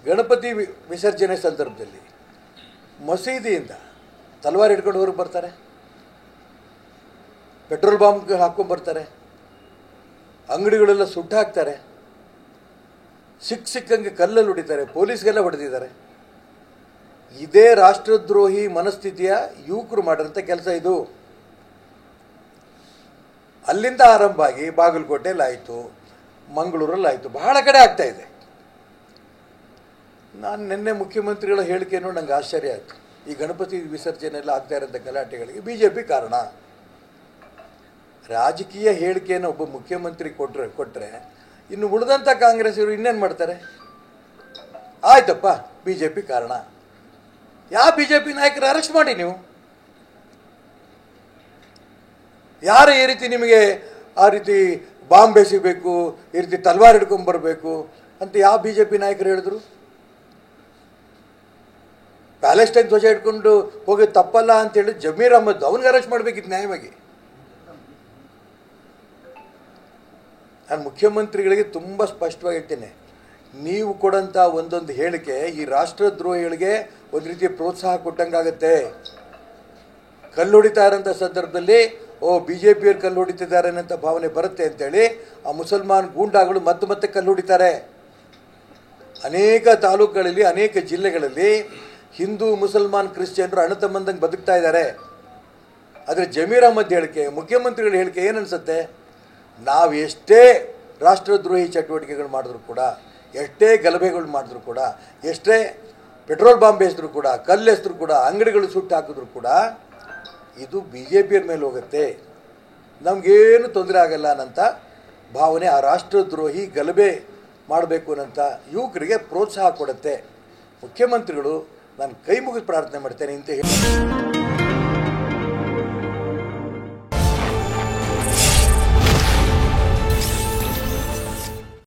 ಗಣಪತಿ ವಿಸರ್ಜನೆ ಸಂದರ್ಭದಲ್ಲಿ ಮಸೀದಿಯಿಂದ ತಲವಾರು ಹಿಡ್ಕೊಂಡು ಹೊರಗೆ ಬರ್ತಾರೆ, ಪೆಟ್ರೋಲ್ ಬಾಂಬ್ ಹಾಕ್ಕೊಂಡ್ಬರ್ತಾರೆ, ಅಂಗಡಿಗಳೆಲ್ಲ ಸುಟ್ಟು ಹಾಕ್ತಾರೆ, ಸಿಕ್ಕಂಗೆ ಕಲ್ಲಲ್ಲಿ ಹೊಡಿತಾರೆ, ಪೊಲೀಸ್ಗೆಲ್ಲ ಹೊಡೆದಿದ್ದಾರೆ. ಇದೇ ರಾಷ್ಟ್ರದ್ರೋಹಿ ಮನಸ್ಥಿತಿಯ ಯುವಕರು ಮಾಡಿರೋಂಥ ಕೆಲಸ ಇದು. ಅಲ್ಲಿಂದ ಆರಂಭ ಆಗಿ ಬಾಗಲಕೋಟೆಯಲ್ಲಾಯಿತು, ಮಂಗಳೂರಲ್ಲಾಯಿತು, ಬಹಳ ಕಡೆ ಆಗ್ತಾ ಇದೆ. ನಾನು ನಿನ್ನೆ ಮುಖ್ಯಮಂತ್ರಿಗಳ ಹೇಳಿಕೆಯನ್ನು ನನಗೆ ಆಶ್ಚರ್ಯ ಆಯಿತು. ಈ ಗಣಪತಿ ವಿಸರ್ಜನೆ ಎಲ್ಲ ಆಗ್ತಾ ಇರೋಂಥ ಗಲಾಟೆಗಳಿಗೆ BJP ಕಾರಣ. ರಾಜಕೀಯ ಹೇಳಿಕೆಯನ್ನು ಒಬ್ಬ ಮುಖ್ಯಮಂತ್ರಿ ಕೊಟ್ಟರೆ ಇನ್ನು ಉಳಿದಂಥ ಕಾಂಗ್ರೆಸ್ಸವರು ಇನ್ನೇನು ಮಾಡ್ತಾರೆ? ಆಯ್ತಪ್ಪ BJP ಕಾರಣ. ಯಾವ BJP ನಾಯಕರು ಅರೆಸ್ಟ್ ಮಾಡಿ ನೀವು? ಯಾರು ಈ ರೀತಿ ನಿಮಗೆ ಆ ರೀತಿ ಬಾಂಬ್ ಎಸಿಬೇಕು, ಈ ರೀತಿ ತಲವಾರು ಹಿಡ್ಕೊಂಡ್ಬರ್ಬೇಕು ಅಂತ ಯಾವ BJP ನಾಯಕರು ಹೇಳಿದ್ರು? ಪ್ಯಾಲೆಸ್ಟೈನ್ ಧ್ವಜ ಇಟ್ಕೊಂಡು ಹೋಗಿ ತಪ್ಪಲ್ಲ ಅಂತೇಳಿ ಜಮೀರ್ ಅಹ್ಮದ್ ಅವನಿಗೆ ಅರೆಸ್ಟ್ ಮಾಡಬೇಕಿತ್ತು ನ್ಯಾಯವಾಗಿ. ನಾನು ಮುಖ್ಯಮಂತ್ರಿಗಳಿಗೆ ತುಂಬ ಸ್ಪಷ್ಟವಾಗಿ ಹೇಳ್ತೇನೆ, ನೀವು ಕೊಡೋಂಥ ಒಂದೊಂದು ಹೇಳಿಕೆ ಈ ರಾಷ್ಟ್ರದ್ರೋಹಿಗಳಿಗೆ ಒಂದು ರೀತಿಯ ಪ್ರೋತ್ಸಾಹ ಕೊಟ್ಟಂಗಾಗತ್ತೆ. ಕಲ್ಲು ಹೊಡಿತಾ ಇರೋಂಥ ಸಂದರ್ಭದಲ್ಲಿ BJPಯವ್ರು ಕಲ್ಲು ಹೊಡಿತಿದ್ದಾರೆ ಅನ್ನೋಂಥ ಭಾವನೆ ಬರುತ್ತೆ ಅಂತೇಳಿ ಆ ಮುಸಲ್ಮಾನ್ ಗೂಂಡಾಗಳು ಮತ್ತೆ ಕಲ್ಲು ಹೊಡಿತಾರೆ. ಅನೇಕ ತಾಲೂಕುಗಳಲ್ಲಿ, ಅನೇಕ ಜಿಲ್ಲೆಗಳಲ್ಲಿ ಹಿಂದೂ ಮುಸಲ್ಮಾನ್ ಕ್ರಿಶ್ಚಿಯನ್ರು ಅಣ್ಣತಮ್ಮಂದಂಗೆ ಬದುಕ್ತಾ ಇದ್ದಾರೆ. ಆದರೆ ಜಮೀರ್ ಅಹ್ಮದ್ ಹೇಳಿಕೆ, ಮುಖ್ಯಮಂತ್ರಿಗಳ ಹೇಳಿಕೆ ಏನನ್ಸುತ್ತೆ? ನಾವು ಎಷ್ಟೇ ರಾಷ್ಟ್ರದ್ರೋಹಿ ಚಟುವಟಿಕೆಗಳು ಮಾಡಿದ್ರು ಕೂಡ, ಎಷ್ಟೇ ಗಲಭೆಗಳು ಮಾಡಿದ್ರು ಕೂಡ, ಎಷ್ಟೇ ಪೆಟ್ರೋಲ್ ಬಾಂಬ್ ಎಸೆದ್ರು ಕೂಡ, ಕಲ್ಲು ಎಸೆದ್ರು ಕೂಡ, ಅಂಗಡಿಗಳು ಸುಟ್ಟು ಹಾಕಿದ್ರು ಕೂಡ ಇದು BJPಯವ್ರ ಮೇಲೆ ಹೋಗುತ್ತೆ, ನಮಗೇನು ತೊಂದರೆ ಆಗಲ್ಲ ಅನ್ನೋಂಥ ಭಾವನೆ ಆ ರಾಷ್ಟ್ರದ್ರೋಹಿ ಗಲಭೆ ಮಾಡಬೇಕು ಅನ್ನೋಂಥ ಯುವಕರಿಗೆ ಪ್ರೋತ್ಸಾಹ ಕೊಡುತ್ತೆ. ಮುಖ್ಯಮಂತ್ರಿಗಳು ನಾನು ಕೈ ಮುಗಿದು ಪ್ರಾರ್ಥನೆ ಮಾಡ್ತೇನೆ ಅಂತ ಹೇಳಿ